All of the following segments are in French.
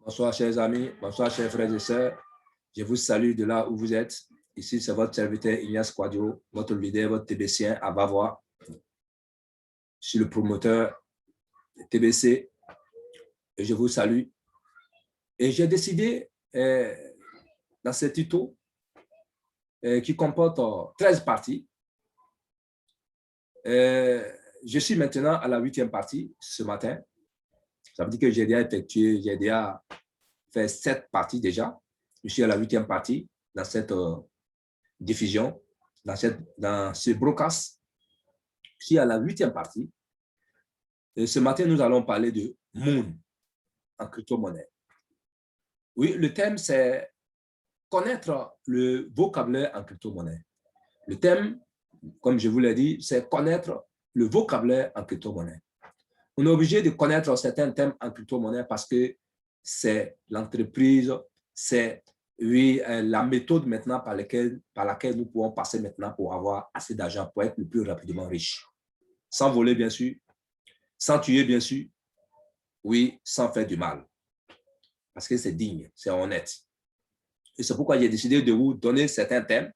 Bonsoir, chers amis. Bonsoir, chers frères et sœurs. Je vous salue de là où vous êtes. Ici, c'est votre serviteur Ignace Quadio, votre leader, votre TBCien à Bavois. Je suis le promoteur de TBC et je vous salue. Et j'ai décidé, dans ce tuto, qui comporte 13 parties, je suis maintenant à la 8e partie ce matin. Ça veut dire que j'ai déjà fait 7 parties déjà. Je suis à la 8e partie dans cette diffusion, dans ce broadcast. Je suis à la 8e partie. Et ce matin, nous allons parler de Moon en crypto-monnaie. Oui, le thème, c'est connaître le vocabulaire en crypto-monnaie. Le thème, comme je vous l'ai dit, c'est connaître le vocabulaire en crypto-monnaie. On est obligé de connaître certains thèmes en crypto-monnaie parce que c'est l'entreprise, c'est la méthode maintenant par laquelle nous pouvons passer maintenant pour avoir assez d'argent pour être le plus rapidement riche. Sans voler, bien sûr, sans tuer, bien sûr, oui, sans faire du mal. Parce que c'est digne, c'est honnête. Et c'est pourquoi j'ai décidé de vous donner certains thèmes,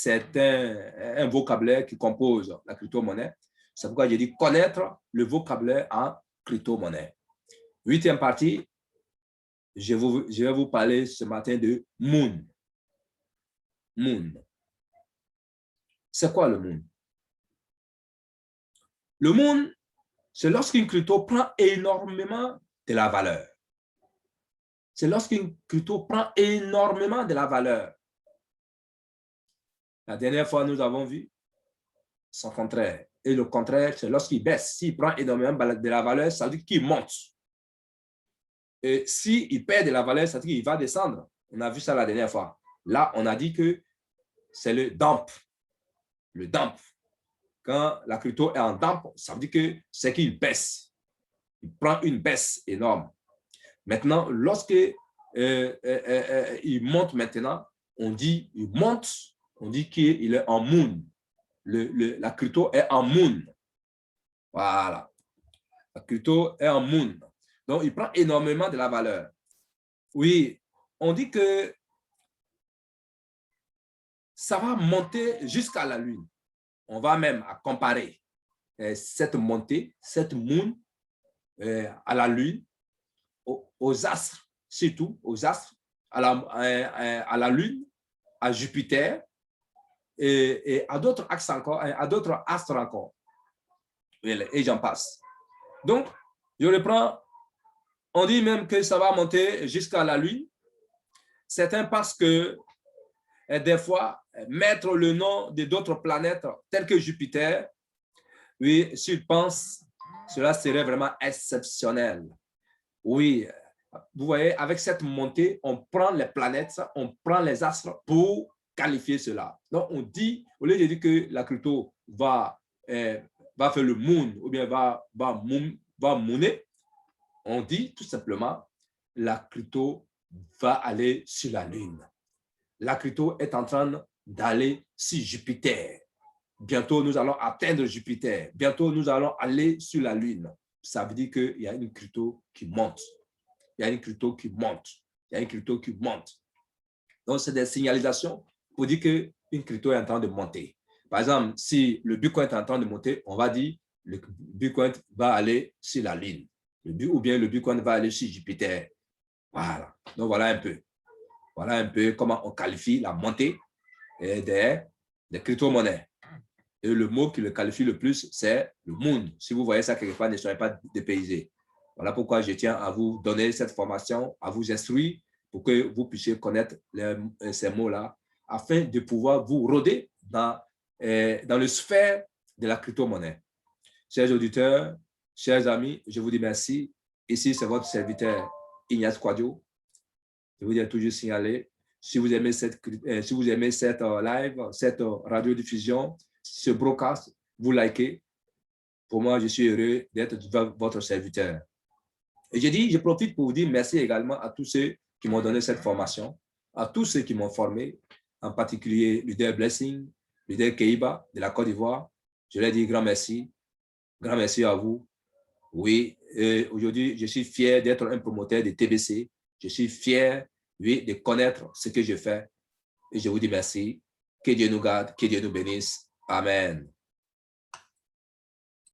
un vocabulaire qui compose la crypto-monnaie. C'est pourquoi j'ai dit connaître le vocabulaire en crypto-monnaie. 8e partie, je vais vous parler ce matin de Moon. Moon. C'est quoi le Moon? Le Moon, c'est lorsqu'une crypto prend énormément de la valeur. C'est lorsqu'une crypto prend énormément de la valeur. La dernière fois, nous avons vu son contraire. Et le contraire, c'est lorsqu'il baisse. S'il prend énormément de la valeur, ça veut dire qu'il monte. Et s'il perd de la valeur, ça veut dire qu'il va descendre. On a vu ça la dernière fois. Là, on a dit que c'est le dump. Le dump. Quand la crypto est en dump, ça veut dire que c'est qu'il baisse. Il prend une baisse énorme. Maintenant, lorsque il monte maintenant, on dit il monte, on dit qu'il est en moon. La crypto est en moon. Voilà. La crypto est en moon. Donc, il prend énormément de la valeur. Oui, on dit que ça va monter jusqu'à la Lune. On va même comparer cette montée, cette moon à la Lune, aux astres, surtout aux astres, à la Lune, à Jupiter et à d'autres axes encore, à d'autres astres encore. Et j'en passe. Donc, je reprends. On dit même que ça va monter jusqu'à la Lune. Certains pensent que des fois, mettre le nom de d'autres planètes telles que Jupiter, oui, s'ils pensent, cela serait vraiment exceptionnel. Oui, vous voyez, avec cette montée, on prend les planètes, on prend les astres pour qualifier cela. Donc, on dit, au lieu de dire que la crypto va faire le moon ou bien va mooner, on dit tout simplement la crypto va aller sur la Lune. La crypto est en train d'aller sur Jupiter. Bientôt, nous allons atteindre Jupiter. Bientôt, nous allons aller sur la Lune. Ça veut dire qu'il y a une crypto qui monte. Il y a une crypto qui monte. Il y a une crypto qui monte. Donc, c'est des signalisations pour dire qu'une crypto est en train de monter. Par exemple, si le Bitcoin est en train de monter, on va dire le Bitcoin va aller sur la Lune. Ou bien le Bitcoin va aller sur Jupiter. Voilà. Donc, voilà un peu. Voilà un peu comment on qualifie la montée des crypto-monnaies. Et le mot qui le qualifie le plus, c'est le moon. Si vous voyez ça quelque part, ne soyez pas dépaysés. Voilà pourquoi je tiens à vous donner cette formation, à vous instruire pour que vous puissiez connaître ces mots-là afin de pouvoir vous rôder dans le sphère de la crypto-monnaie. Chers auditeurs, chers amis, je vous dis merci. Ici, c'est votre serviteur Ignace Quadio. Je vous ai toujours signalé, si vous aimez cette live, cette radiodiffusion, ce broadcast, vous likez. Pour moi, je suis heureux d'être votre serviteur. Et je profite pour vous dire merci également à tous ceux qui m'ont donné cette formation, à tous ceux qui m'ont formé, en particulier Leader Blessing, Leader Keiba de la Côte d'Ivoire. Je leur dis grand merci à vous. Oui, aujourd'hui, je suis fier d'être un promoteur de TBC. Je suis fier, oui, de connaître ce que je fais. Et je vous dis merci. Que Dieu nous garde, que Dieu nous bénisse. Amen.